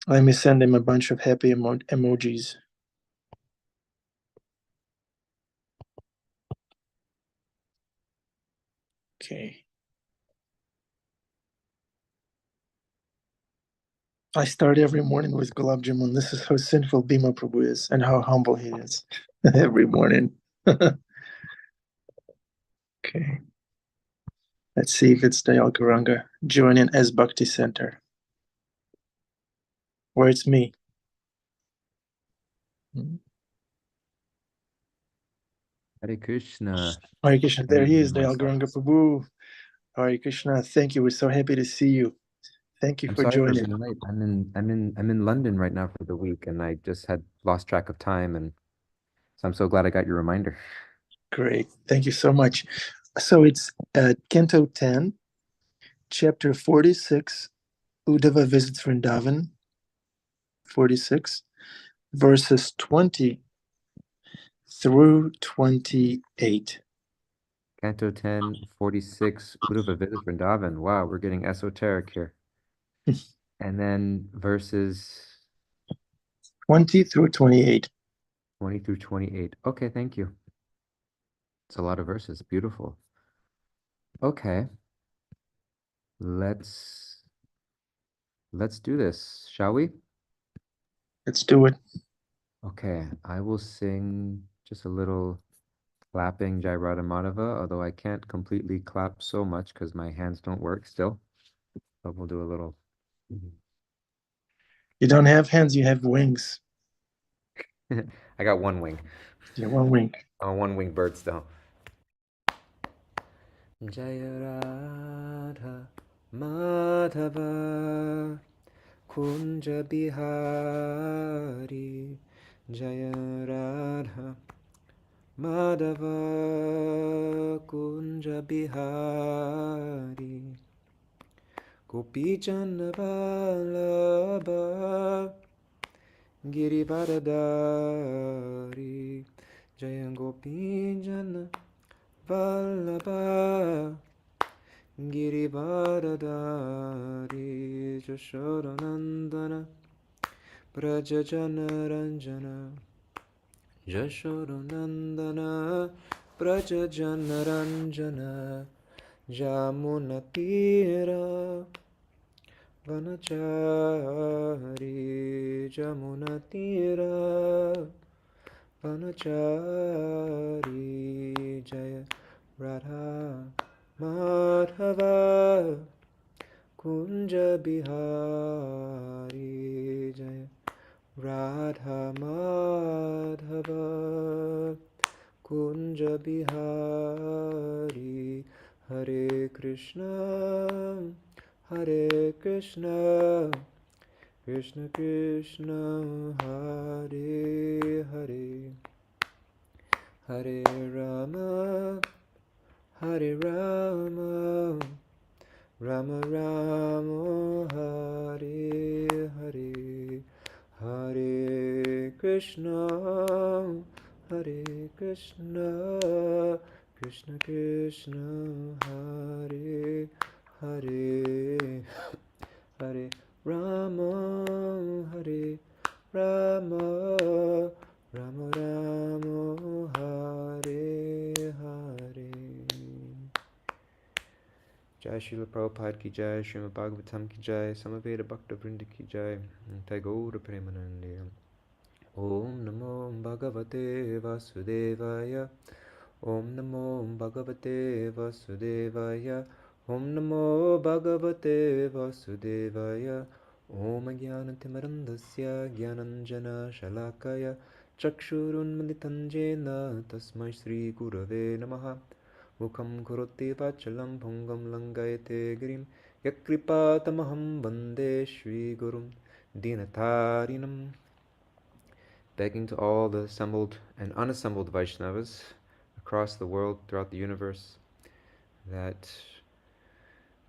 Let me send him a bunch of happy emojis. Okay. I start every morning with Gulab Jamun. This is how sinful Bhima Prabhu is and how humble he is every morning. Okay. Let's see if it's Dayal Gauranga joining as Bhakti Center. Or it's me. Hare Krishna. Hare Krishna. There he is, Dayal Myself. Gauranga Prabhu. Hare Krishna. Thank you. We're so happy to see you. Thank you I'm for sorry for joining. being late. I'm in London right now for the week, and I just had lost track of time, and so I'm so glad I got your reminder. Great. Thank you so much. So it's Canto 10, Chapter 46, Uddhava visits Vrindavan, 46, verses 20 through 28. Canto 10, 46, Uddhava visits Vrindavan. Wow, we're getting esoteric here. And then verses 20 through 28. 20 through 28. Okay, thank you. It's a lot of verses. Beautiful. Okay, let's let's do this, shall we? Let's do it. Okay, I will sing just a little clapping Jairada Madhava, although I can't completely clap so much because my hands don't work still. But we'll do a little. You don't have hands, you have wings. I got one wing. Yeah, one wing. I'm a one-winged bird still. Jaya Radha Madhava Kunja Bihari Jaya Radha Madhava Kunja Bihari Gopi Vallabha Girivaradari Jaya Gopi Vallabha Girivaradari Jashodanandana Prajajana Ranjana Jashodanandana Prajajana Ranjana Jamunatira Vanachari Jamunatira Vanachari Jaya Radha Madhava Kunja Bihari Jaya Radha Madhava Kunja Bihari Hare Krishna Hare Krishna Krishna Krishna Hare Hare Hare Rama Hare Rama Rama Rama Hare Hare Hare Krishna Hare Krishna Krishna Krishna Hare Hare Hare Rama Hare Rama Rama Rama Hare Hare Jai Srila Prabhupada ki jai, Srimad Bhagavatam ki jai, Samaveda Bhakta Vrinda ki jai, Tagore Premanande. Om Namo Bhagavate Vasudevaya, Om Namo Bhagavate Vasudevaya, Om Namo Bhagavate Vasudevaya, Om Jnanatimarandasya Jnananjana Shalakaya, Chakshurunmilitam Jena Tasmai Shri Gurave Namaha. Mukham Kuroti Vachalam Bhungam Langayate Girim Yakripatamaham Vande Shri Gurum Dinatarinam. Begging to all the assembled and unassembled Vaishnavas across the world, throughout the universe, that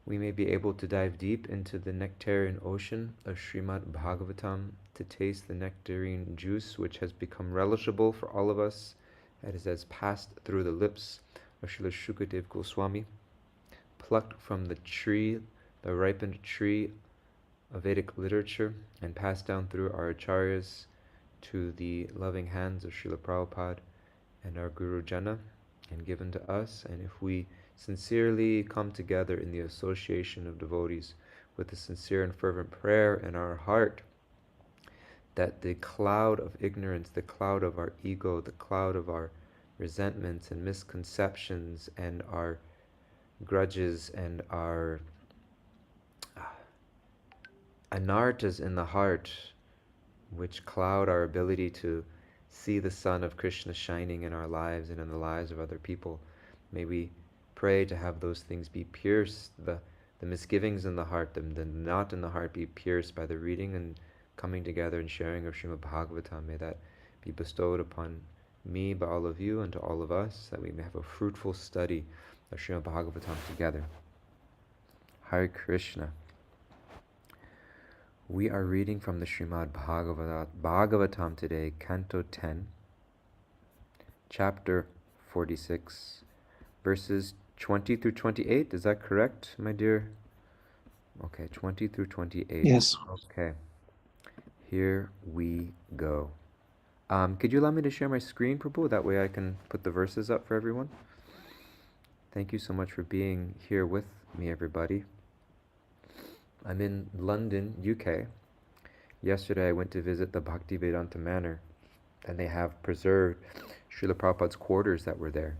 we may be able to dive deep into the nectarian ocean of Srimad Bhagavatam to taste the nectarine juice which has become relishable for all of us as it has passed through the lips of Srila Shukadev Goswami, plucked from the tree, the ripened tree of Vedic literature and passed down through our acharyas to the loving hands of Srila Prabhupada and our Guru Jana, and given to us. And if we sincerely come together in the association of devotees with a sincere and fervent prayer in our heart, that the cloud of ignorance, the cloud of our ego, the cloud of our resentments and misconceptions and our grudges and our anarthas in the heart, which cloud our ability to see the sun of Krishna shining in our lives and in the lives of other people. May we pray to have those things be pierced, the misgivings in the heart, the knot in the heart be pierced by the reading and coming together and sharing of Srimad Bhagavatam. May that be bestowed upon me by all of you and to all of us, that we may have a fruitful study of Srimad Bhagavatam together. Hare Krishna. We are reading from the Srimad Bhagavatam today, Canto 10, Chapter 46, verses 20 through 28. Is that correct, my dear? Okay, 20 through 28. Yes. Okay, here we go. Could you allow me to share my screen, Prabhu? That way I can put the verses up for everyone. Thank you so much for being here with me, everybody. I'm in London, UK. Yesterday I went to visit the Bhaktivedanta Manor, and they have preserved Srila Prabhupada's quarters that were there.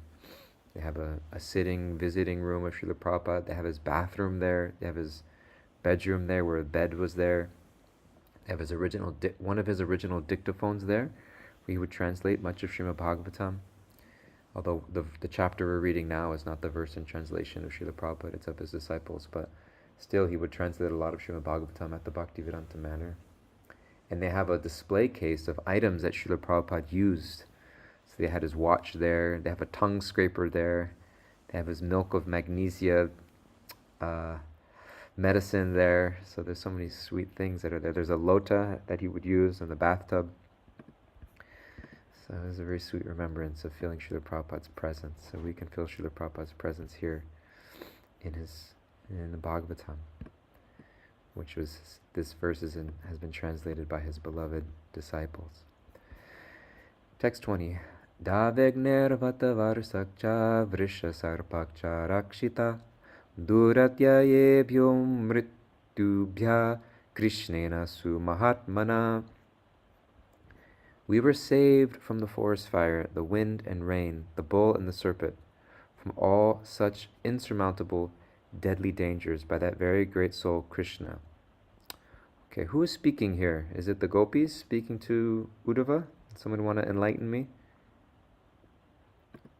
They have a sitting, visiting room of Srila Prabhupada. They have his bathroom there. They have his bedroom there where a bed was there. They have his one of his original dictaphones there, where he would translate much of Srimad Bhagavatam. Although the chapter we're reading now is not the verse and translation of Srila Prabhupada, it's of his disciples, but still he would translate a lot of Srimad Bhagavatam at the Bhaktivedanta Manor. And they have a display case of items that Srila Prabhupada used. So they had his watch there, they have a tongue scraper there, they have his milk of magnesia medicine there. So there's so many sweet things that are there. There's a lota that he would use in the bathtub. So it was a very sweet remembrance of feeling Srila Prabhupada's presence. So we can feel Srila Prabhupada's presence here in the Bhagavatam, which was, this verse has been translated by his beloved disciples. Text 20. Davegnervata varsakcha vrisha sarpakcha rakshita duratyayebhyo mrityubhya krishnena sumahatmana. We were saved from the forest fire, the wind and rain, the bull and the serpent, from all such insurmountable deadly dangers by that very great soul, Krishna. Okay, who is speaking here? Is it the gopis speaking to Uddhava? Someone want to enlighten me?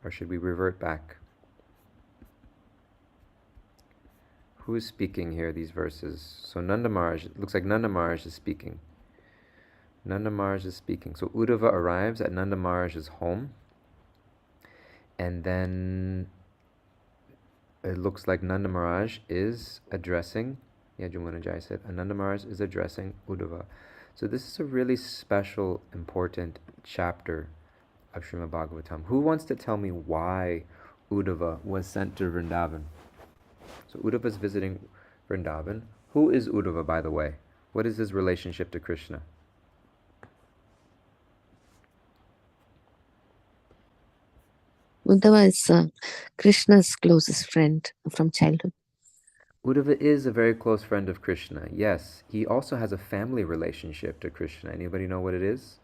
Or should we revert back? Who is speaking here, these verses? So Nanda Maharaj, it looks like Nanda Maharaj is speaking. Nanda Maharaj is speaking. So Uddhava arrives at Nanda Maharaj's home, and then it looks like Nanda Maharaj is addressing, Yajumana Jai said, Nanda Maharaj is addressing Uddhava. So this is a really special, important chapter of Srimad Bhagavatam. Who wants to tell me why Uddhava was sent to Vrindavan? So Uddhava is visiting Vrindavan. Who is Uddhava, by the way? What is his relationship to Krishna? Uddhava is Krishna's closest friend from childhood. Uddhava is a very close friend of Krishna, yes. He also has a family relationship to Krishna. Anybody know what it is?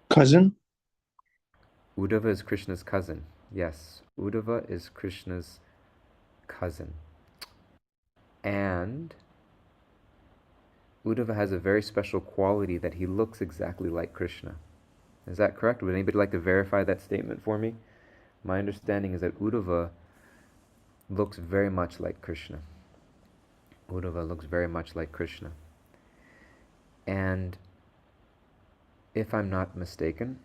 Cousin? Uddhava is Krishna's cousin. Yes, Uddhava is Krishna's cousin. And Uddhava has a very special quality that he looks exactly like Krishna. Is that correct? Would anybody like to verify that statement for me? My understanding is that Uddhava looks very much like Krishna. Uddhava looks very much like Krishna. And if I'm not mistaken,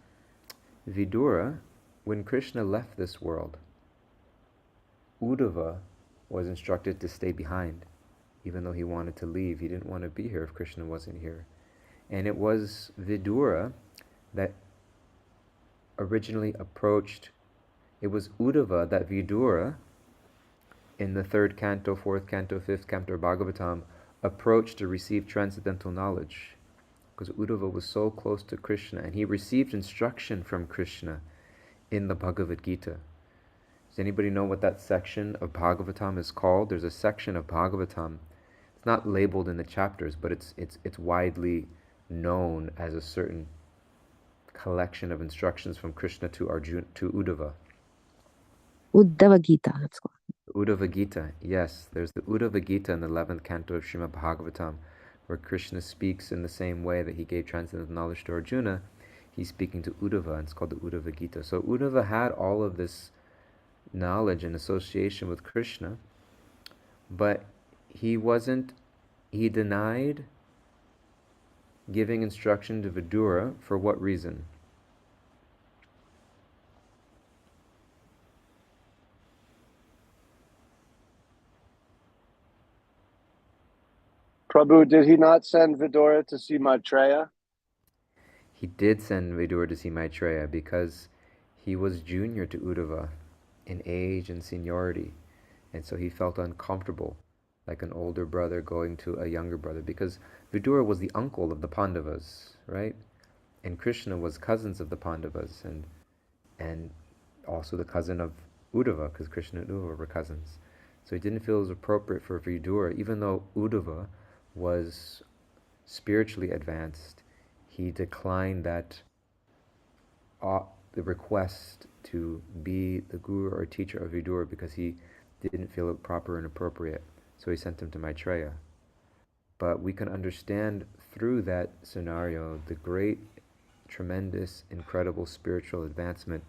Vidura, when Krishna left this world, Uddhava was instructed to stay behind, even though he wanted to leave. He didn't want to be here if Krishna wasn't here. And it was Vidura that originally approached, it was Uddhava that Vidura, in the 3rd canto, 4th canto, 5th canto of Bhagavatam, approach to receive transcendental knowledge, because Uddhava was so close to Krishna, and he received instruction from Krishna in the Bhagavad Gita. Does anybody know what that section of Bhagavatam is called? There's a section of Bhagavatam. It's not labeled in the chapters, but it's widely known as a certain collection of instructions from Krishna to Arjuna, to Uddhava. Uddhava Gita, that's called. Uddhava Gita, yes. There's the Uddhava Gita in the 11th canto of Srimad Bhagavatam, where Krishna speaks in the same way that he gave transcendental knowledge to Arjuna. He's speaking to Uddhava, and it's called the Uddhava Gita. So Uddhava had all of this knowledge and association with Krishna, but he denied giving instruction to Vidura. For what reason? Prabhu, did he not send Vidura to see Maitreya? He did send Vidura to see Maitreya because he was junior to Uddhava in age and seniority, and so he felt uncomfortable, like an older brother going to a younger brother, because Vidura was the uncle of the Pandavas, right? And Krishna was cousins of the Pandavas, and also the cousin of Uddhava, because Krishna and Uddhava were cousins. So he didn't feel it was appropriate for Vidura, even though Uddhava was spiritually advanced, he declined that the request to be the guru or teacher of Vidura because he didn't feel it proper and appropriate. So he sent him to Maitreya. But we can understand through that scenario the great, tremendous, incredible spiritual advancement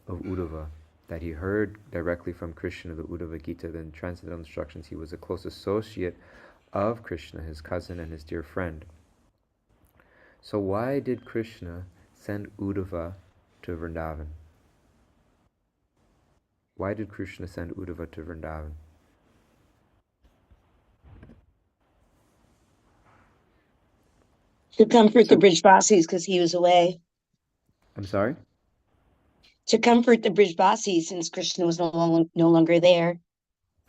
of Uddhava, that he heard directly from Krishna, the Uddhava Gita, then transcendental instructions. He was a close associate of Krishna, his cousin and his dear friend. So why did Krishna send Uddhava to Vrindavan? Why did Krishna send Uddhava to Vrindavan? To comfort the Brijvasis because he was away. I'm sorry? To comfort the Brijvasis since Krishna was no longer there.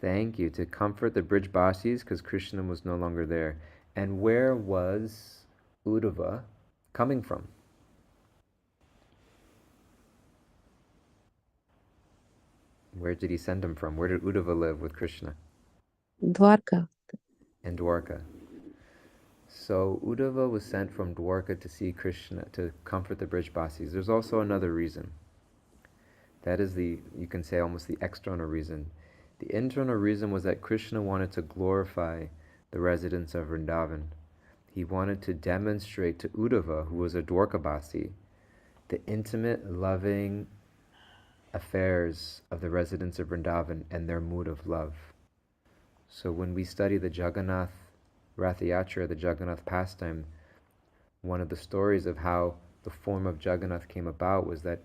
Thank you. To comfort the Brijbasis because Krishna was no longer there. And where was Uddhava coming from? Where did he send him from? Where did Uddhava live with Krishna? Dwarka. In Dwarka. So Uddhava was sent from Dwarka to see Krishna, to comfort the Brijbasis. There's also another reason. That is you can say almost the external reason. The internal reason was that Krishna wanted to glorify the residents of Vrindavan. He wanted to demonstrate to Uddhava, who was a Dwarkabasi, the intimate, loving affairs of the residents of Vrindavan and their mood of love. So when we study the Jagannath Rathayatra, the Jagannath pastime, one of the stories of how the form of Jagannath came about was that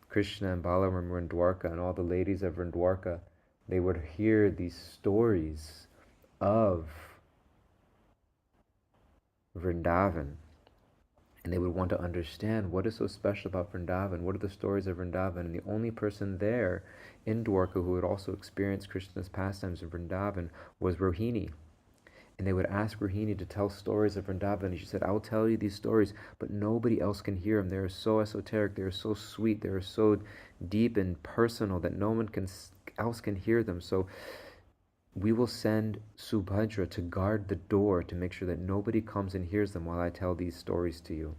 Krishna and Balaram were in Dwarka, and all the ladies of Dwarka, they would hear these stories of Vrindavan, and they would want to understand what is so special about Vrindavan, what are the stories of Vrindavan, and the only person there in Dwarka who had also experienced Krishna's pastimes in Vrindavan was Rohini. And they would ask Rohini to tell stories of Vrindavan, and she said, I'll tell you these stories, but nobody else can hear them. They are so esoteric, they are so sweet, they are so deep and personal that no one else can hear them. So we will send Subhadra to guard the door to make sure that nobody comes and hears them while I tell these stories to you.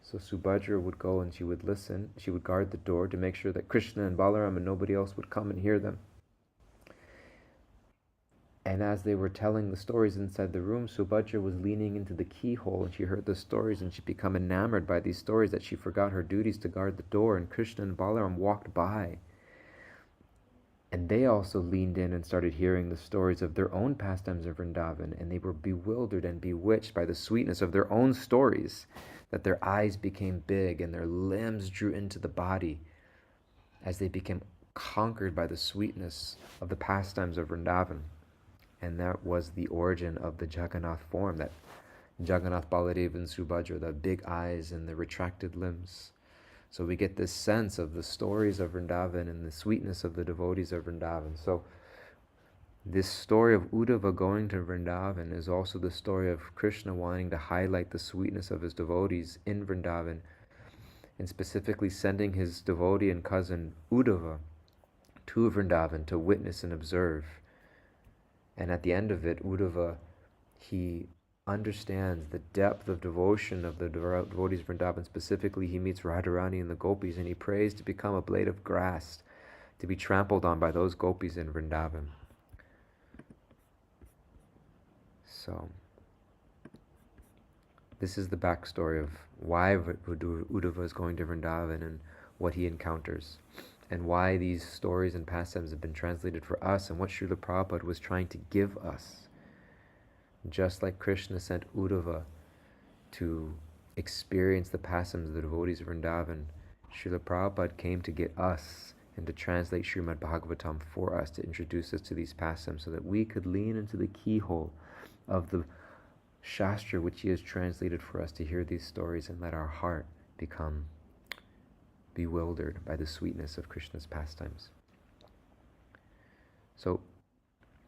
So Subhadra would go and she would listen, she would guard the door to make sure that Krishna and Balaram and nobody else would come and hear them. And as they were telling the stories inside the room, Subhadra was leaning into the keyhole and she heard the stories and she became enamored by these stories that she forgot her duties to guard the door, and Krishna and Balaram walked by. And they also leaned in and started hearing the stories of their own pastimes of Vrindavan, and they were bewildered and bewitched by the sweetness of their own stories, that their eyes became big and their limbs drew into the body as they became conquered by the sweetness of the pastimes of Vrindavan. And that was the origin of the Jagannath form, that Jagannath, Baladev, and Subhadra, the big eyes and the retracted limbs. So we get this sense of the stories of Vrindavan and the sweetness of the devotees of Vrindavan. So This story of Uddhava going to Vrindavan is also the story of Krishna wanting to highlight the sweetness of his devotees in Vrindavan, and specifically sending his devotee and cousin Uddhava to Vrindavan to witness and observe. And at the end of it, Uddhava, he understands the depth of devotion of the devotees of Vrindavan. Specifically, he meets Radharani and the gopis, and he prays to become a blade of grass to be trampled on by those gopis in Vrindavan. So, this is the backstory of why Uddhava is going to Vrindavan and what he encounters, and why these stories and pastimes have been translated for us, and what Srila Prabhupada was trying to give us. Just like Krishna sent Uddhava to experience the pastimes of the devotees of Vrindavan, Srila Prabhupada came to get us and to translate Srimad Bhagavatam for us, to introduce us to these pastimes so that we could lean into the keyhole of the Shastra which he has translated for us, to hear these stories and let our heart become bewildered by the sweetness of Krishna's pastimes. So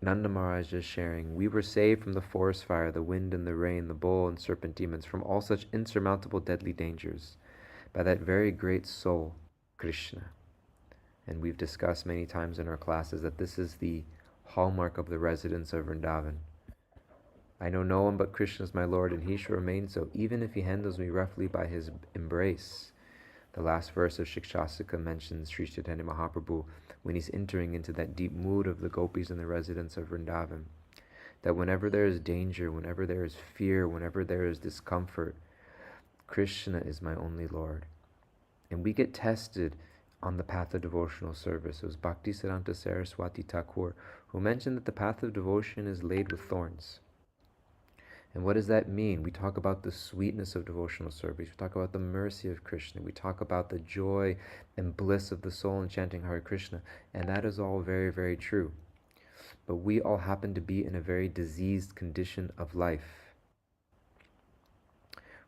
Nanda Maharaj is sharing, we were saved from the forest fire, the wind and the rain, the bull and serpent demons, from all such insurmountable deadly dangers, by that very great soul, Krishna. And we've discussed many times in our classes that this is the hallmark of the residents of Vrindavan. I know no one but Krishna is my Lord, and he shall remain so, even if he handles me roughly by his embrace. The last verse of Shikshastika mentions Sri Chaitanya Mahaprabhu when he's entering into that deep mood of the gopis and the residents of Vrindavan, that whenever there is danger, whenever there is fear, whenever there is discomfort, Krishna is my only Lord. And we get tested on the path of devotional service. It was Bhaktisiddhanta Saraswati Thakur who mentioned that the path of devotion is laid with thorns. And what does that mean? We talk about the sweetness of devotional service. We talk about the mercy of Krishna. We talk about the joy and bliss of the soul in chanting Hare Krishna. And that is all very, very true. But we all happen to be in a very diseased condition of life.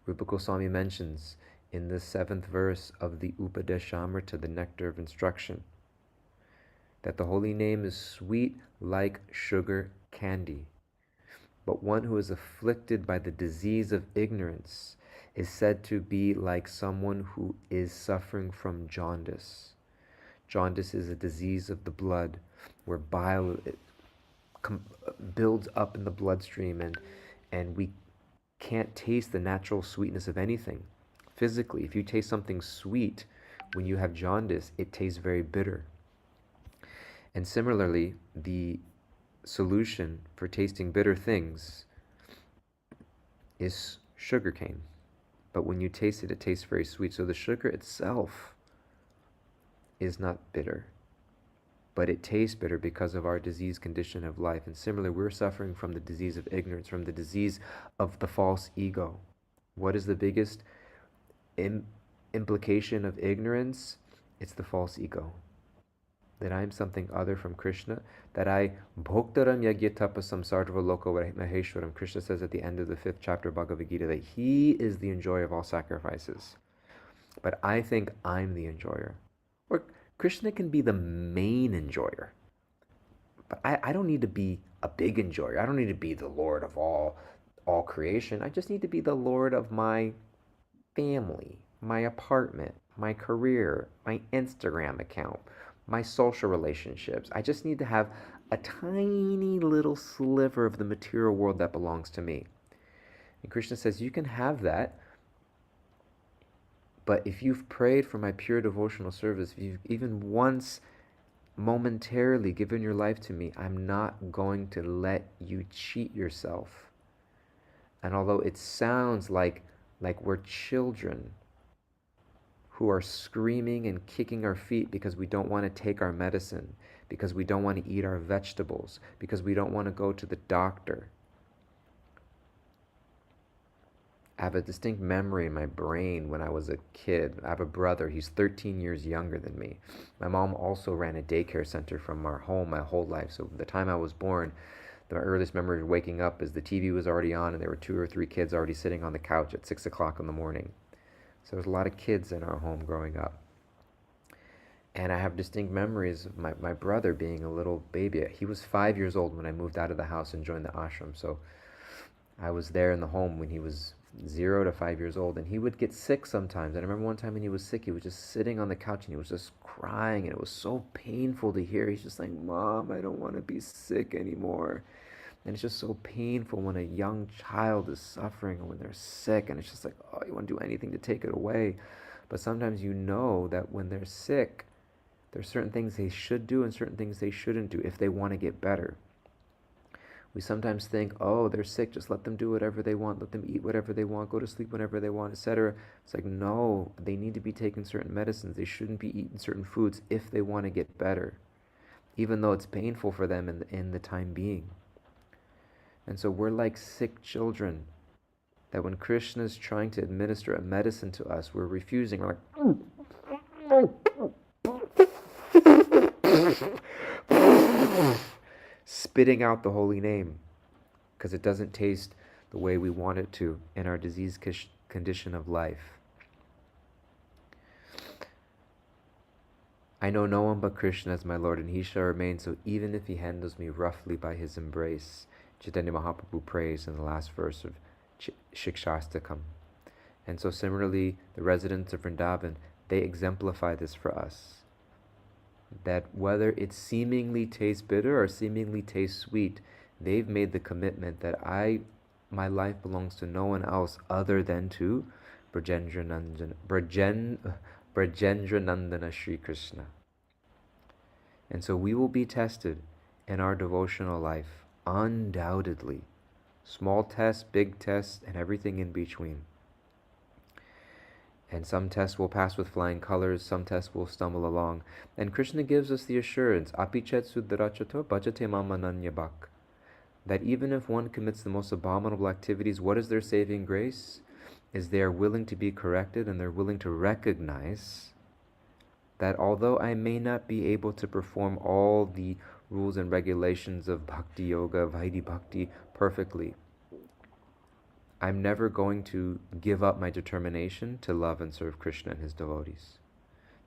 Rupa Goswami mentions in the 7th verse of the Upadeshamrita, the Nectar of Instruction, that the holy name is sweet like sugar candy. But one who is afflicted by the disease of ignorance is said to be like someone who is suffering from jaundice. Jaundice is a disease of the blood where bile builds up in the bloodstream, and we can't taste the natural sweetness of anything. Physically, if you taste something sweet when you have jaundice, it tastes very bitter. And similarly, the solution for tasting bitter things is sugarcane. But when you taste it, it tastes very sweet. So the sugar itself is not bitter, but it tastes bitter because of our disease condition of life. And similarly, we're suffering from the disease of ignorance, from the disease of the false ego. What is the biggest implication of ignorance? It's the false ego. That I am something other from Krishna, that I bhoktaram yagyatapasam sarva loka maheshwaram. Krishna says at the end of the 5th chapter of Bhagavad Gita that he is the enjoyer of all sacrifices. But I think I'm the enjoyer. Or Krishna can be the main enjoyer. But I don't need to be a big enjoyer. I don't need to be the Lord of all creation. I just need to be the Lord of my family, my apartment, my career, my Instagram account, my social relationships. I just need to have a tiny little sliver of the material world that belongs to me. And Krishna says, you can have that, but if you've prayed for my pure devotional service, if you've even once momentarily given your life to me, I'm not going to let you cheat yourself. And although it sounds like we're children who are screaming and kicking our feet because we don't want to take our medicine, because we don't want to eat our vegetables, because we don't want to go to the doctor. I have a distinct memory in my brain when I was a kid. I have a brother, he's 13 years younger than me. My mom also ran a daycare center from our home my whole life. So the time I was born, my earliest memory of waking up is the TV was already on and there were 2 or 3 kids already sitting on the couch at 6 o'clock in the morning. So there was a lot of kids in our home growing up. And I have distinct memories of my brother being a little baby. He was 5 years old when I moved out of the house and joined the ashram. So I was there in the home when he was 0 to 5 years old, and he would get sick sometimes. And I remember one time when he was sick, he was just sitting on the couch and he was just crying, and it was so painful to hear. He's just like, "Mom, I don't want to be sick anymore." And it's just so painful when a young child is suffering or when they're sick, and it's just like, oh, you want to do anything to take it away. But sometimes you know that when they're sick, there's certain things they should do and certain things they shouldn't do if they want to get better. We sometimes think, oh, they're sick, just let them do whatever they want, let them eat whatever they want, go to sleep whenever they want, etc. It's like, no, they need to be taking certain medicines. They shouldn't be eating certain foods if they want to get better, even though it's painful for them in the time being. And so we're like sick children that when Krishna is trying to administer a medicine to us, we're refusing. We're like spitting out the holy name because it doesn't taste the way we want it to in our disease condition of life. I know no one but Krishna as my Lord, and he shall remain so even if he handles me roughly by his embrace. Chaitanya Mahaprabhu prays in the last verse of Shikshastakam. And so similarly, the residents of Vrindavan, they exemplify this for us. That whether it seemingly tastes bitter or seemingly tastes sweet, they've made the commitment that my life belongs to no one else other than to Brajendra Nandana Sri Krishna. And so we will be tested in our devotional life, undoubtedly. Small tests, big tests, and everything in between. And some tests will pass with flying colors, some tests will stumble along. And Krishna gives us the assurance, Apichet Suddharachato Bhajate Mamananyabhak, that even if one commits the most abominable activities, what is their saving grace? Is they are willing to be corrected and they're willing to recognize that although I may not be able to perform all the rules and regulations of Bhakti Yoga, Vaidhi Bhakti perfectly, I'm never going to give up my determination to love and serve Krishna and his devotees.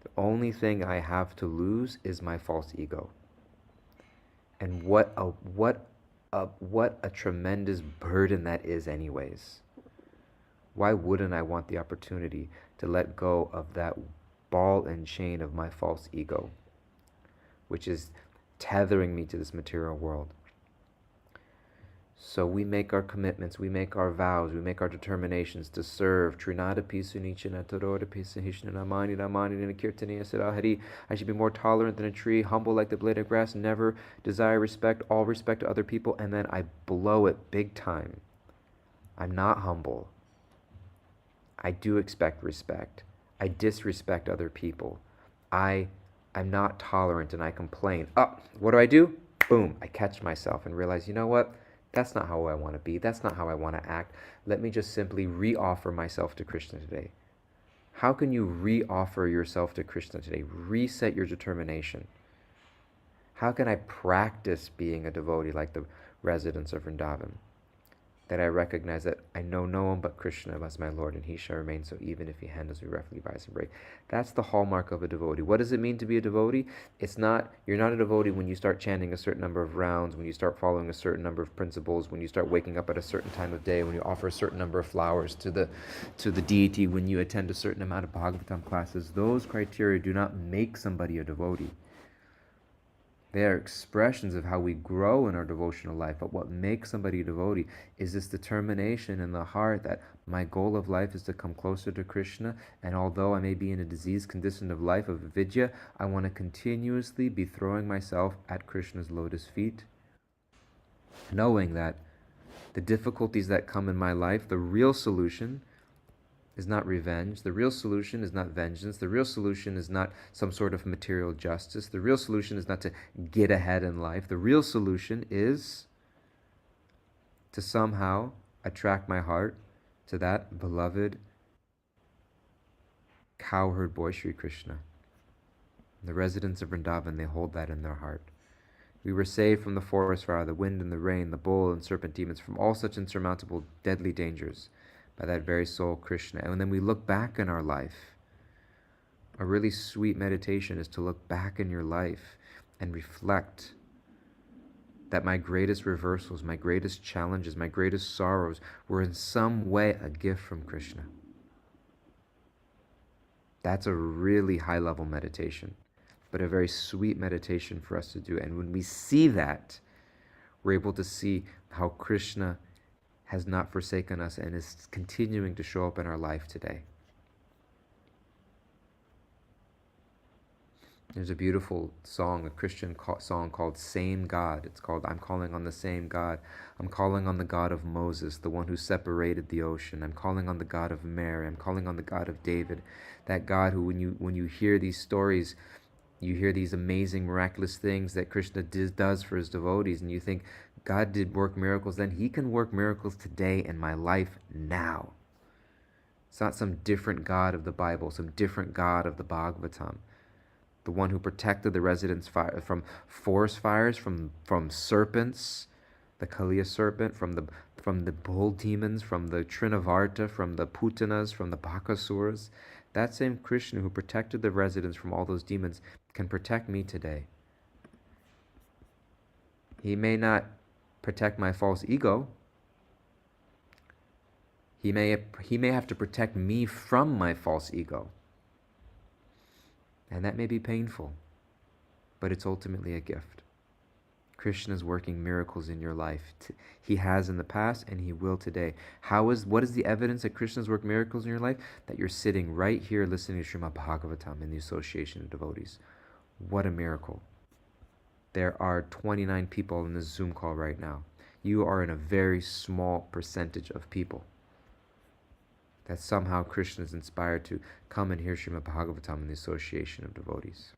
The only thing I have to lose is my false ego. And what a tremendous burden that is anyways. Why wouldn't I want the opportunity to let go of that ball and chain of my false ego, which is tethering me to this material world? So we make our commitments, we make our vows, we make our determinations to serve. I should be more tolerant than a tree, humble like the blade of grass, never desire respect, all respect to other people, and then I blow it big time. I'm not humble. I do expect respect. I disrespect other people. I'm not tolerant and I complain. Oh, what do? Boom, I catch myself and realize, you know what? That's not how I want to be. That's not how I want to act. Let me just simply re-offer myself to Krishna today. How can you re-offer yourself to Krishna today? Reset your determination. How can I practice being a devotee like the residents of Vrindavan? That I recognize that I know no one but Krishna as my Lord, and he shall remain so even if he handles me roughly by his embrace. That's the hallmark of a devotee. What does it mean to be a devotee? You're not a devotee when you start chanting a certain number of rounds, when you start following a certain number of principles, when you start waking up at a certain time of day, when you offer a certain number of flowers to the deity, when you attend a certain amount of Bhagavatam classes. Those criteria do not make somebody a devotee. They are expressions of how we grow in our devotional life. But what makes somebody a devotee is this determination in the heart that my goal of life is to come closer to Krishna. And although I may be in a diseased condition of life, of vidya, I want to continuously be throwing myself at Krishna's lotus feet, knowing that the difficulties that come in my life, the real solution is not revenge. The real solution is not vengeance. The real solution is not some sort of material justice. The real solution is not to get ahead in life. The real solution is to somehow attract my heart to that beloved cowherd boy, Sri Krishna. The residents of Vrindavan, they hold that in their heart. We were saved from the forest fire, the wind and the rain, the bull and serpent demons, from all such insurmountable deadly dangers, by that very soul, Krishna. And then we look back in our life, A really sweet meditation is to look back in your life and reflect that my greatest reversals, my greatest challenges, my greatest sorrows were in some way a gift from Krishna. That's a really high-level meditation, but a very sweet meditation for us to do. And when we see that, we're able to see how Krishna has not forsaken us and is continuing to show up in our life today. There's a beautiful song, a Christian song called Same God. It's called, I'm calling on the same God. I'm calling on the God of Moses, the one who separated the ocean. I'm calling on the God of Mary. I'm calling on the God of David. That God who, when you hear these stories, you hear these amazing, miraculous things that Krishna does for his devotees, and you think, God did work miracles then. He can work miracles today in my life now. It's not some different God of the Bible, some different God of the Bhagavatam. The one who protected the residents from forest fires, from serpents, the Kaliya serpent, from the bull demons, from the Trinavarta, from the Putanas, from the Bakasuras. That same Krishna who protected the residents from all those demons can protect me today. He may not protect my false ego. He may have to protect me from my false ego. And that may be painful, but it's ultimately a gift. Krishna is working miracles in your life. He has in the past and he will today. What is the evidence that Krishna has worked miracles in your life? That you're sitting right here listening to Srimad Bhagavatam in the Association of Devotees. What a miracle. There are 29 people in this Zoom call right now. You are in a very small percentage of people that somehow Krishna is inspired to come and hear Srimad Bhagavatam in the Association of Devotees.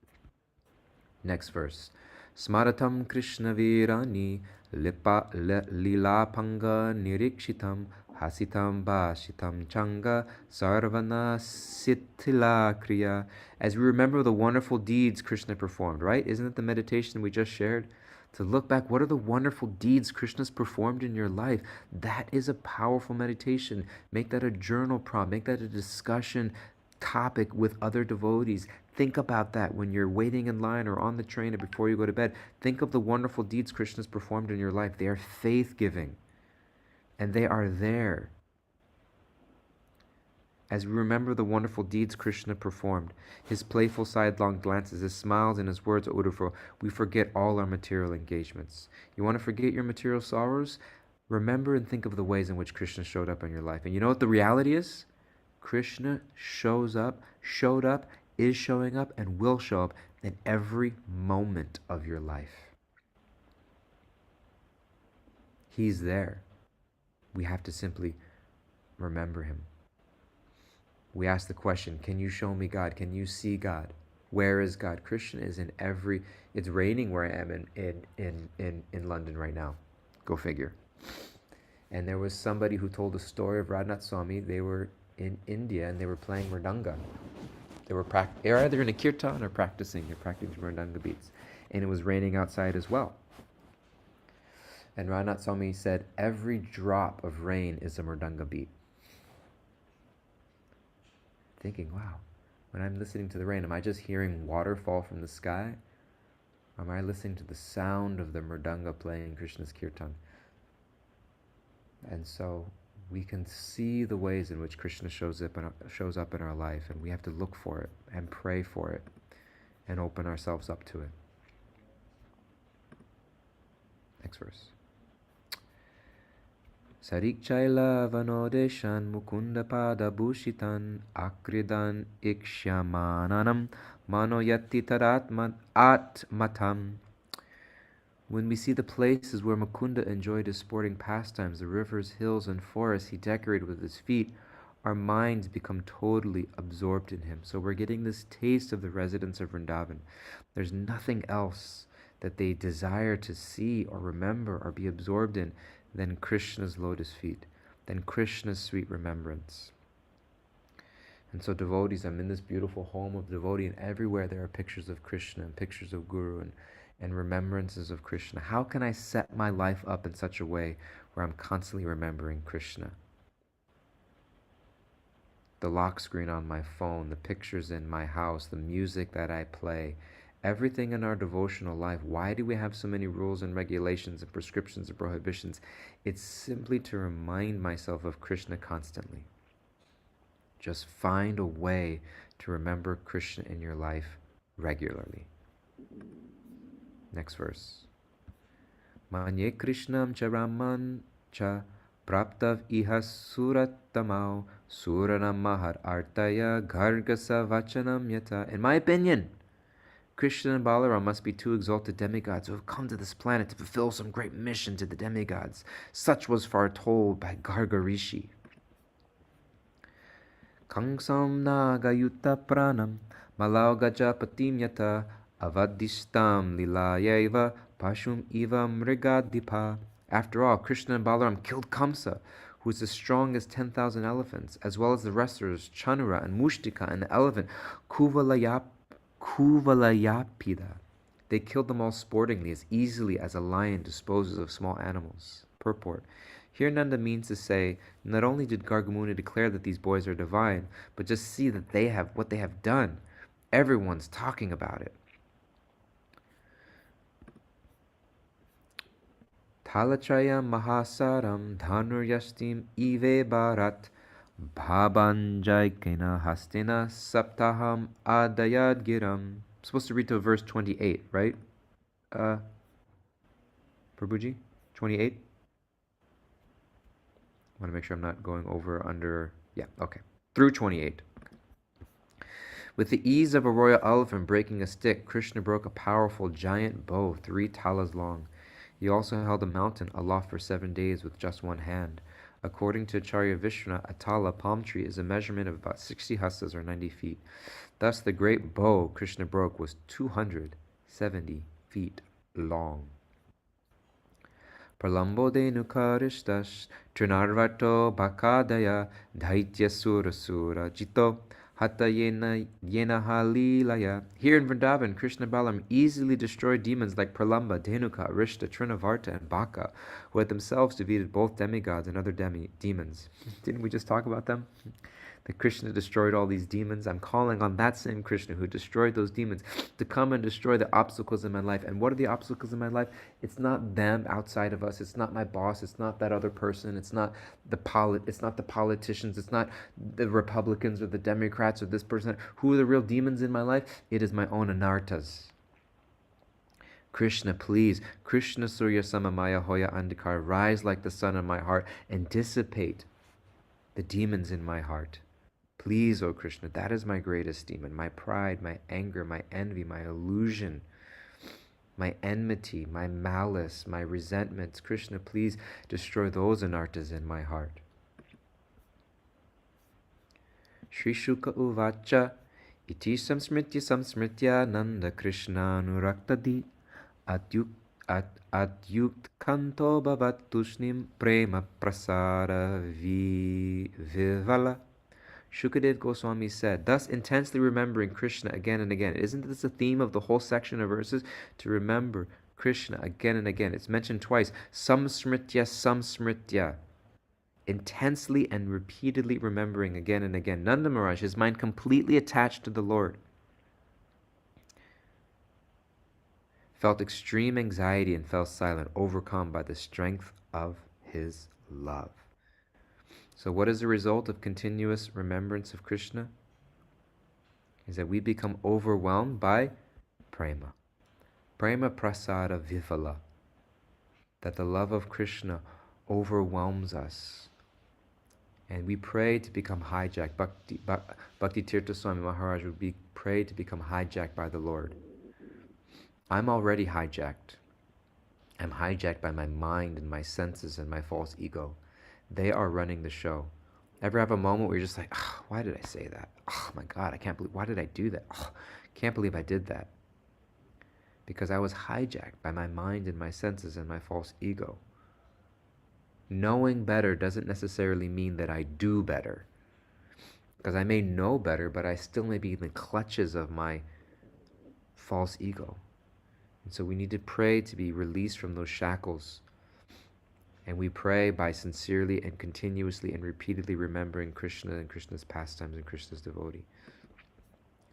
Next verse. Smaratam Krishna Virani Lila Panga Nirikshitam Hasitam Bhashitam Changa Sarvana Sitila Kriya. As we remember the wonderful deeds Krishna performed, right? Isn't it the meditation we just shared? To look back, what are the wonderful deeds Krishna's performed in your life? That is a powerful meditation. Make that a journal prompt. Make that a discussion topic with other devotees. Think about that when you're waiting in line or on the train or before you go to bed. Think of the wonderful deeds Krishna's performed in your life. They are faith-giving, and they are there. As we remember the wonderful deeds Krishna performed, his playful sidelong glances, his smiles, and his words odorful, we forget all our material engagements. You want to forget your material sorrows? Remember and think of the ways in which Krishna showed up in your life. And you know what the reality is? Krishna showed up, is showing up, and will show up in every moment of your life. He's there. We have to simply remember him. We ask the question, can you show me God? Can you see God? Where is God? Krishna is in every... It's raining where I am in London right now. Go figure. And there was somebody who told a story of Radhanath Swami. They were in India and they were playing mridanga. They were either in a kirtan or practicing. They're practicing mridanga beats. And it was raining outside as well. And Radhanath Swami said, every drop of rain is a mridanga beat. Thinking, wow, when I'm listening to the rain, am I just hearing water fall from the sky? Or am I listening to the sound of the mridanga playing Krishna's kirtan? And so we can see the ways in which Krishna shows up in our life, and we have to look for it and pray for it and open ourselves up to it. Next verse. Sarikchaila vanodeshan mukunda pada bhushitan akridan ikshamananam manoyati atmatam. When we see the places where Mukunda enjoyed his sporting pastimes, the rivers, hills, and forests he decorated with his feet, our minds become totally absorbed in him. So we're getting this taste of the residents of Vrindavan. There's nothing else that they desire to see or remember or be absorbed in than Krishna's lotus feet, than Krishna's sweet remembrance. And so devotees, I'm in this beautiful home of devotee, and everywhere there are pictures of Krishna and pictures of Guru and remembrances of Krishna. How can I set my life up in such a way where I'm constantly remembering Krishna? the lock screen on my phone, the pictures in my house, the music that I play, everything in our devotional life. Why do we have so many rules and regulations and prescriptions and prohibitions? It's simply to remind myself of Krishna constantly. Just find a way to remember Krishna in your life regularly. Next verse. Manye Krishnam charaman cha praptav iha suratamau suranam mahar artaya gargasa vachanam yata. In my opinion, Krishna and Balaram must be two exalted demigods who have come to this planet to fulfill some great mission to the demigods. Such was foretold by Garga Rishi. Kangsam naga yutta pranam malau gajapatim yata avadishtam lilayeva pashum eva mrigadipa. After all, Krishna and Balaram killed Kamsa, who is as strong as 10,000 elephants, as well as the wrestlers Chanura and Mushtika and the elephant Kuvalayapida. They killed them all sportingly, as easily as a lion disposes of small animals. Purport. Here Nanda means to say, not only did Gargamuni declare that these boys are divine, but just see that they have what they have done. Everyone's talking about it. Talatrayam mahasaram dhanuryastim ive bharat bhabanjaikena hastina saptaham adayad giram. Supposed to read to verse 28, right? Prabhuji? 28? I want to make sure I'm not going over or under. Yeah, okay. Through 28. With the ease of a royal elephant breaking a stick, Krishna broke a powerful giant bow 3 talas long. He also held a mountain aloft for 7 days with just one hand. According to Acharya Vishnu, a tala palm tree is a measurement of about 60 hastas or 90 feet. Thus, the great bow Krishna broke was 270 feet long. Pralambode nukarishtash trinarvato bakadaya daitya sura sura jito hata yena halilaya. Here in Vrindavan, Krishna Balaram easily destroyed demons like Pralamba, Denuka, Arishta, Trinavarta, and Baka, who had themselves defeated both demigods and other demons. Didn't we just talk about them? That Krishna destroyed all these demons. I'm calling on that same Krishna who destroyed those demons to come and destroy the obstacles in my life. And what are the obstacles in my life? It's not them outside of us. It's not my boss. It's not that other person. It's not the politicians. It's not the Republicans or the Democrats or this person. Who are the real demons in my life? It is my own anartas. Krishna, please, Krishna Surya Samamaya Hoya Andikar, rise like the sun in my heart and dissipate the demons in my heart. Please, O Krishna, that is my greatest demon, my pride, my anger, my envy, my illusion, my enmity, my malice, my resentments. Krishna, please destroy those anartas in my heart. Shri Shuka Uvacha Iti Samsmritya Nanda Krishna Nuraktadi Adyukt Kanto Bhavat Tushnim Prema Prasara Vivala. Shukadev Goswami said, thus intensely remembering Krishna again and again. Isn't this the theme of the whole section of verses? To remember Krishna again and again. It's mentioned twice. Samsmritya, samsmritya. Intensely and repeatedly remembering again and again. Nanda Maharaj, his mind completely attached to the Lord, felt extreme anxiety and fell silent, overcome by the strength of his love. So what is the result of continuous remembrance of Krishna? Is that we become overwhelmed by prema. Prema prasada vivala. That the love of Krishna overwhelms us. And we pray to become hijacked. Bhakti Tirtha Swami Maharaj would pray to become hijacked by the Lord. I'm already hijacked. I'm hijacked by my mind and my senses and my false ego. They are running the show. Ever have a moment where you're just like, oh, why did I say that? Oh my God, I can't believe, why did I do that? Oh, can't believe I did that. Because I was hijacked by my mind and my senses and my false ego. Knowing better doesn't necessarily mean that I do better. Because I may know better, but I still may be in the clutches of my false ego. And so we need to pray to be released from those shackles. And we pray by sincerely and continuously and repeatedly remembering Krishna and Krishna's pastimes and Krishna's devotee.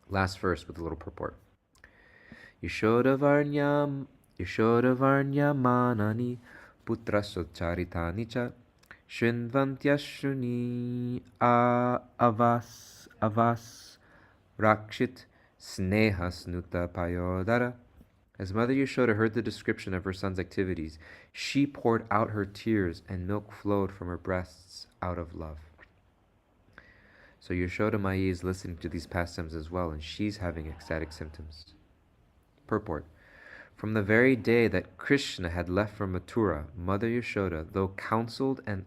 Last verse with a little purport. Yashodavarnyam manani putrasocharitani cha shrinvantyashuni avas rakshit sneha snuta payodara. As Mother Yashoda heard the description of her son's activities, she poured out her tears and milk flowed from her breasts out of love. So Yashoda Mai is listening to these pastimes as well, and she's having ecstatic symptoms. Purport. From the very day that Krishna had left for Mathura, Mother Yashoda, though counseled and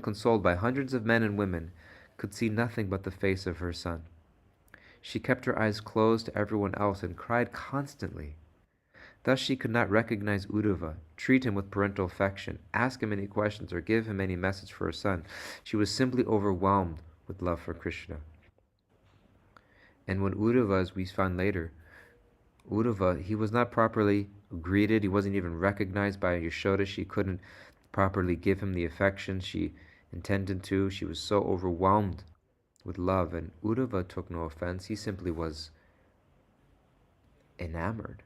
consoled by hundreds of men and women, could see nothing but the face of her son. She kept her eyes closed to everyone else and cried constantly. Thus she could not recognize Uddhava, treat him with parental affection, ask him any questions, or give him any message for her son. She was simply overwhelmed with love for Krishna. And when Uddhava, as we found later, Uddhava, he was not properly greeted, he wasn't even recognized by Yashoda, she couldn't properly give him the affection she intended to. She was so overwhelmed with love, and Uddhava took no offense. He simply was enamored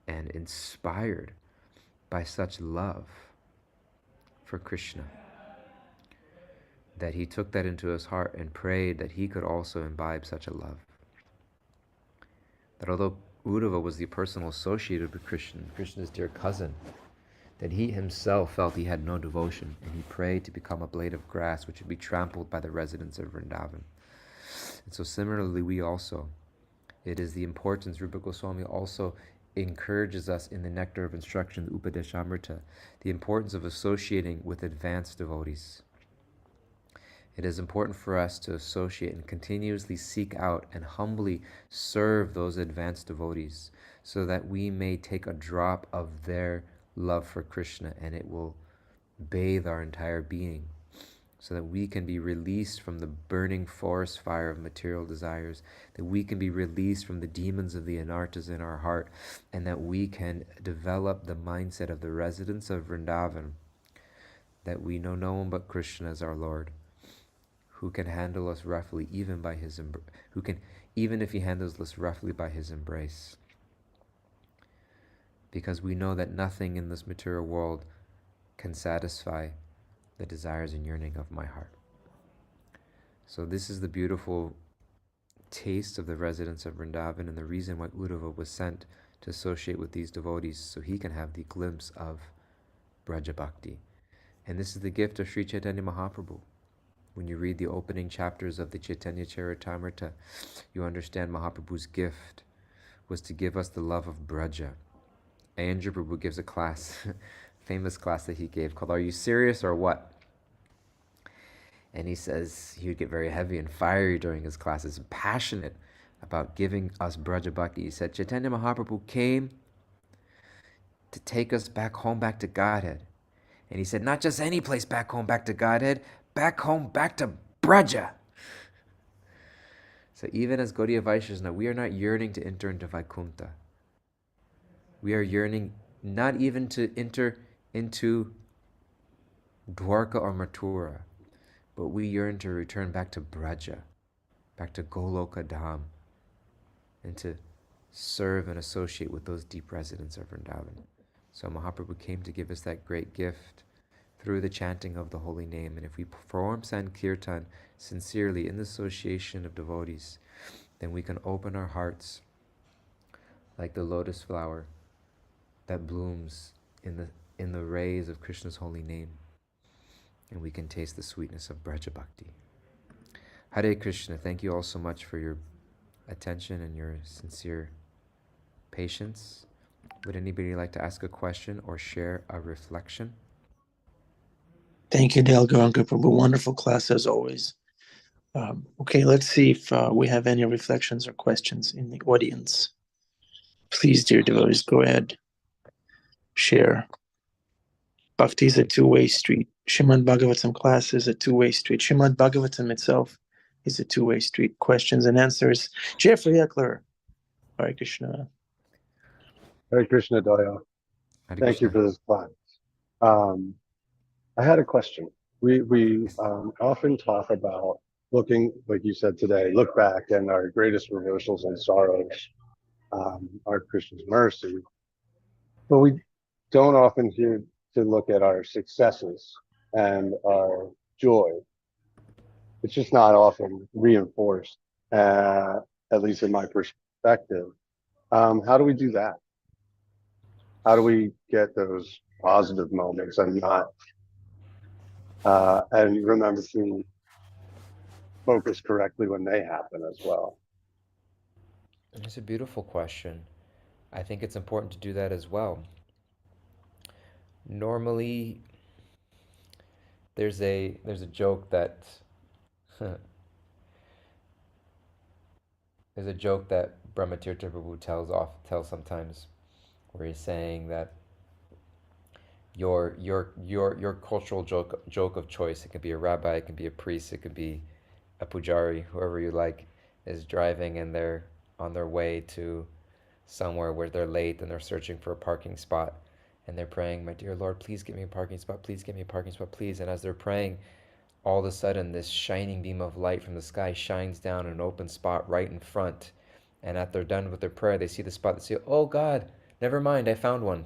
and inspired by such love for Krishna that he took that into his heart and prayed that he could also imbibe such a love. That although Uddhava was the personal associated with Krishna, Krishna's dear cousin, that he himself felt he had no devotion, and he prayed to become a blade of grass which would be trampled by the residents of Vrindavan. And so similarly, we also, it is the importance, Rupa Goswami also encourages us in the Nectar of Instruction, the Upadeshamrita, the importance of associating with advanced devotees. It is important for us to associate and continuously seek out and humbly serve those advanced devotees so that we may take a drop of their love for Krishna and it will bathe our entire being so that we can be released from the burning forest fire of material desires, that we can be released from the demons of the anarthas in our heart, and that we can develop the mindset of the residents of Vrindavan, that we know no one but Krishna as our Lord, who can handle us roughly even by his even if he handles us roughly by his embrace. Because we know that nothing in this material world can satisfy the desires and yearning of my heart. So this is the beautiful taste of the residents of Vrindavan and the reason why Uddhava was sent to associate with these devotees so he can have the glimpse of Braja Bhakti. And this is the gift of Sri Chaitanya Mahaprabhu. When you read the opening chapters of the Chaitanya Charitamrita, you understand Mahaprabhu's gift was to give us the love of Braja. Andrew Prabhu gives a class, famous class that he gave called Are You Serious or What? And he says he would get very heavy and fiery during his classes, passionate about giving us Braja Bhakti. He said Chaitanya Mahaprabhu came to take us back home, back to Godhead. And he said, not just any place back home, back to Godhead, back home, back to Braja. So even as Gaudiya Vaishnavas, we are not yearning to enter into Vaikuntha. We are yearning not even to enter into Dwarka or Mathura, but we yearn to return back to Braja, back to Goloka Dham, and to serve and associate with those deep residents of Vrindavan. So Mahaprabhu came to give us that great gift through the chanting of the holy name. And if we perform Sankirtan sincerely in the association of devotees, then we can open our hearts like the lotus flower that blooms in the rays of Krishna's holy name. And we can taste the sweetness of Braja Bhakti. Hare Krishna, thank you all so much for your attention and your sincere patience. Would anybody like to ask a question or share a reflection? Thank you, Dayal Gauranga Prabhu. Wonderful class as always. Okay, let's see if we have any reflections or questions in the audience. Please, dear devotees, go ahead. Share. Bhakti is a two-way street. Srimad Bhagavatam class is a two-way street. Srimad Bhagavatam itself is a two-way street. Questions and answers. Jeffrey Eckler. Hare Krishna. Hare Krishna, Dayal. Hare Thank you Krishna. for this class. Um, I had a question. We often talk about looking, like you said today, look back and our greatest reversals and sorrows are Krishna's mercy, but we don't often hear to look at our successes and our joy. It's just not often reinforced, at least in my perspective. How do we do that? How do we get those positive moments and not and remember to focus correctly when they happen as well? It's a beautiful question. I think it's important to do that as well. Normally, there's a joke that there's a joke that Brahmatirtha Prabhu tells sometimes, where he's saying that your cultural joke of choice, it could be a rabbi, it could be a priest, it could be a pujari, whoever you like, is driving and they're on their way to somewhere where they're late and they're searching for a parking spot and they're praying, my dear Lord, please give me a parking spot, please give me a parking spot, please. And as they're praying, all of a sudden this shining beam of light from the sky shines down in an open spot right in front. And after they're done with their prayer, they see the spot, they say, oh God, never mind, I found one.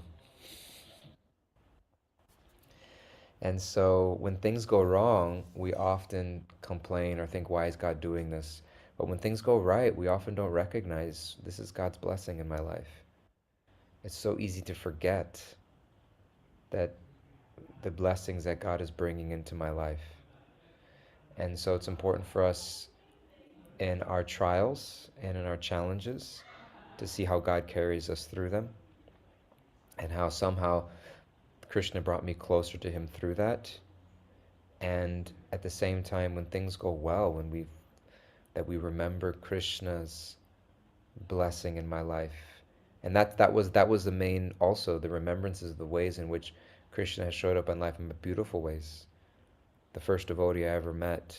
And so when things go wrong, we often complain or think, why is God doing this? But when things go right, we often don't recognize this is God's blessing in my life. It's so easy to forget that the blessings that God is bringing into my life. And so it's important for us in our trials and in our challenges to see how God carries us through them and how somehow Krishna brought me closer to him through that. And at the same time, when things go well, when we remember Krishna's blessing in my life. And that was the main, also the remembrances of the ways in which Krishna has showed up in life in beautiful ways. The first devotee I ever met,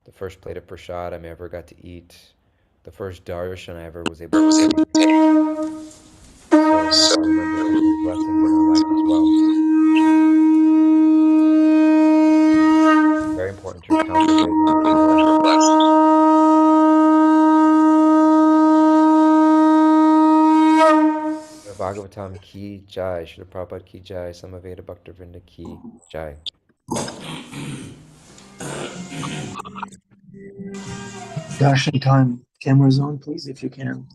the first plate of prasadam I ever got to eat, the first darshan I ever was able to take. So remember Krishna's blessings in our life as well. Very important to count the ways in which we're blessed. Bhagavatam ki jai, Srila Prabhupada ki jai, Samaveda Bhaktivinoda ki jai. Darshan time. Cameras on, please, if you can.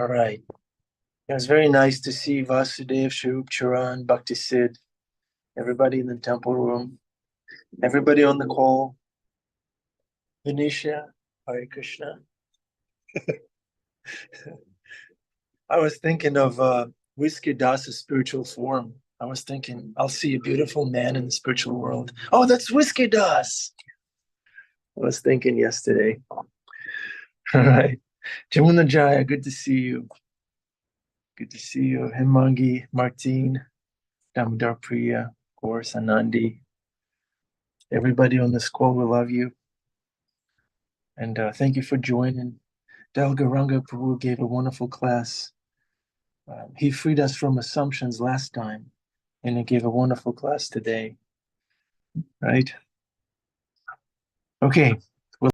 All right. It was very nice to see Vasudev, Sharup, Charan, Bhakti Sid, everybody in the temple room, everybody on the call. Venetia, Hare Krishna. I was thinking of Whiskey Das's spiritual form. I was thinking, I'll see a beautiful man in the spiritual world. Oh, that's Whiskey Das. I was thinking yesterday. All right. Jamuna Jaya, good to see you. Good to see you. Himangi, Martine, Damodar Priya, of course, Anandi. Everybody on this call, we love you. And thank you for joining. Dayal Gauranga Prabhu gave a wonderful class. He freed us from assumptions last time, and he gave a wonderful class today. Right? Okay,